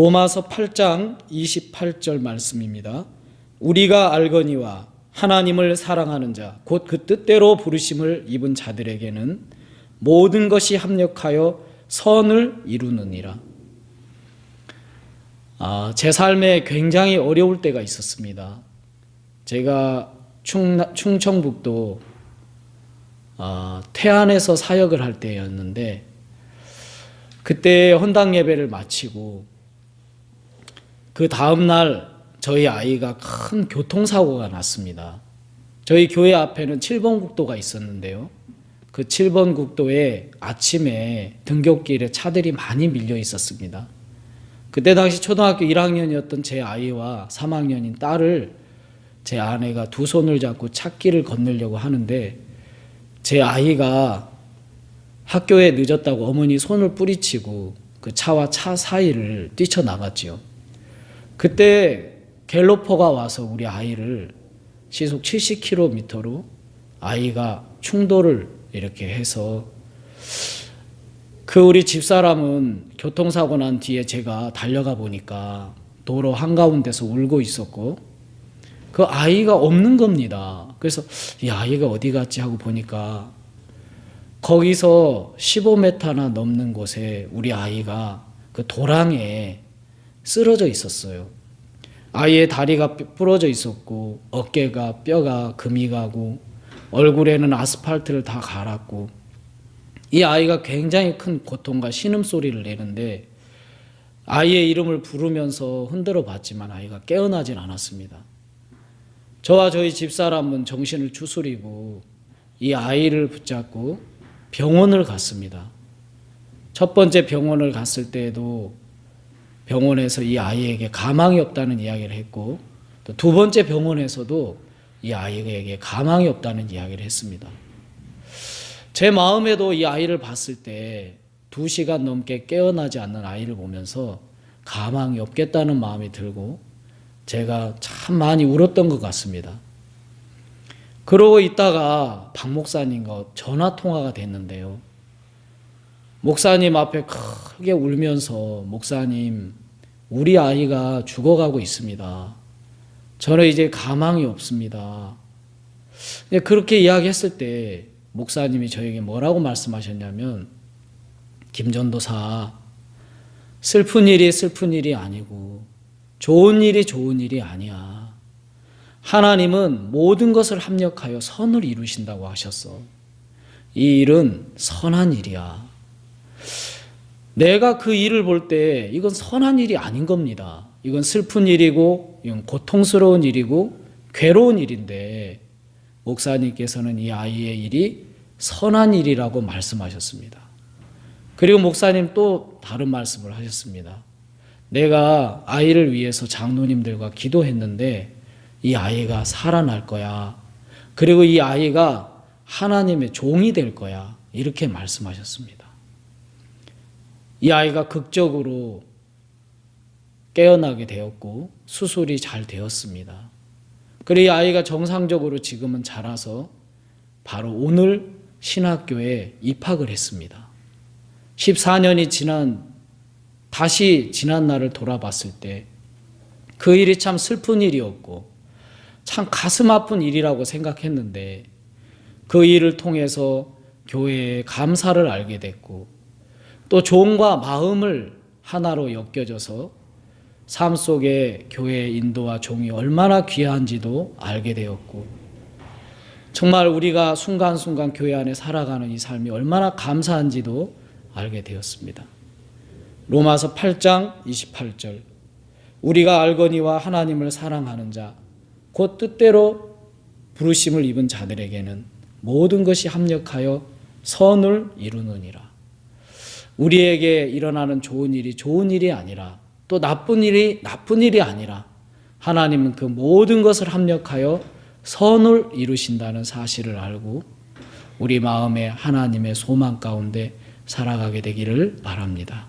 로마서 8장 28절 말씀입니다. 우리가 알거니와 하나님을 사랑하는 자, 곧 그 뜻대로 부르심을 입은 자들에게는 모든 것이 합력하여 선을 이루느니라. 제 삶에 굉장히 어려울 때가 있었습니다. 제가 충청북도 태안에서 사역을 할 때였는데, 그때 헌당 예배를 마치고 그 다음날 저희 아이가 큰 교통사고가 났습니다. 저희 교회 앞에는 7번 국도가 있었는데요, 그 7번 국도에 아침에 등굣길에 차들이 많이 밀려 있었습니다. 그때 당시 초등학교 1학년이었던 제 아이와 3학년인 딸을 제 아내가 두 손을 잡고 찻길을 건너려고 하는데, 제 아이가 학교에 늦었다고 어머니 손을 뿌리치고 그 차와 차 사이를 뛰쳐나갔지요. 그때 갤로퍼가 와서 우리 아이를 시속 70km로 아이가 충돌을 이렇게 해서, 그 우리 집사람은 교통사고 난 뒤에 제가 달려가 보니까 도로 한가운데서 울고 있었고, 그 아이가 없는 겁니다. 그래서 이 아이가 어디 갔지 하고 보니까 거기서 15m나 넘는 곳에 우리 아이가 그 도랑에 쓰러져 있었어요. 아이의 다리가 부러져 있었고, 어깨가 뼈가 금이 가고, 얼굴에는 아스팔트를 다 갈았고, 이 아이가 굉장히 큰 고통과 신음소리를 내는데, 아이의 이름을 부르면서 흔들어 봤지만 아이가 깨어나진 않았습니다. 저와 저희 집사람은 정신을 추스리고 이 아이를 붙잡고 병원을 갔습니다. 첫 번째 병원을 갔을 때에도 병원에서 이 아이에게 가망이 없다는 이야기를 했고, 또 두 번째 병원에서도 이 아이에게 가망이 없다는 이야기를 했습니다. 제 마음에도 이 아이를 봤을 때 2시간 넘게 깨어나지 않는 아이를 보면서 가망이 없겠다는 마음이 들고 제가 참 많이 울었던 것 같습니다. 그러고 있다가 박 목사님과 전화 통화가 됐는데요, 목사님 앞에 크게 울면서, 목사님, 우리 아이가 죽어가고 있습니다. 저는 이제 가망이 없습니다. 그렇게 이야기했을 때 목사님이 저에게 뭐라고 말씀하셨냐면, 김전도사, 슬픈 일이 슬픈 일이 아니고 좋은 일이 좋은 일이 아니야. 하나님은 모든 것을 합력하여 선을 이루신다고 하셨어. 이 일은 선한 일이야. 내가 그 일을 볼 때 이건 선한 일이 아닌 겁니다. 이건 슬픈 일이고, 이건 고통스러운 일이고 괴로운 일인데, 목사님께서는 이 아이의 일이 선한 일이라고 말씀하셨습니다. 그리고 목사님 또 다른 말씀을 하셨습니다. 내가 아이를 위해서 장로님들과 기도했는데 이 아이가 살아날 거야. 그리고 이 아이가 하나님의 종이 될 거야. 이렇게 말씀하셨습니다. 이 아이가 극적으로 깨어나게 되었고 수술이 잘 되었습니다. 그리고 이 아이가 정상적으로 지금은 자라서 바로 오늘 신학교에 입학을 했습니다. 14년이 다시 지난 날을 돌아봤을 때 그 일이 참 슬픈 일이었고 참 가슴 아픈 일이라고 생각했는데, 그 일을 통해서 교회에 감사를 알게 됐고, 또 종과 마음을 하나로 엮여져서 삶 속에 교회의 인도와 종이 얼마나 귀한지도 알게 되었고, 정말 우리가 순간순간 교회 안에 살아가는 이 삶이 얼마나 감사한지도 알게 되었습니다. 로마서 8장 28절, 우리가 알거니와 하나님을 사랑하는 자, 곧 뜻대로 부르심을 입은 자들에게는 모든 것이 합력하여 선을 이루느니라. 우리에게 일어나는 좋은 일이 좋은 일이 아니라, 또 나쁜 일이 나쁜 일이 아니라, 하나님은 그 모든 것을 합력하여 선을 이루신다는 사실을 알고 우리 마음에 하나님의 소망 가운데 살아가게 되기를 바랍니다.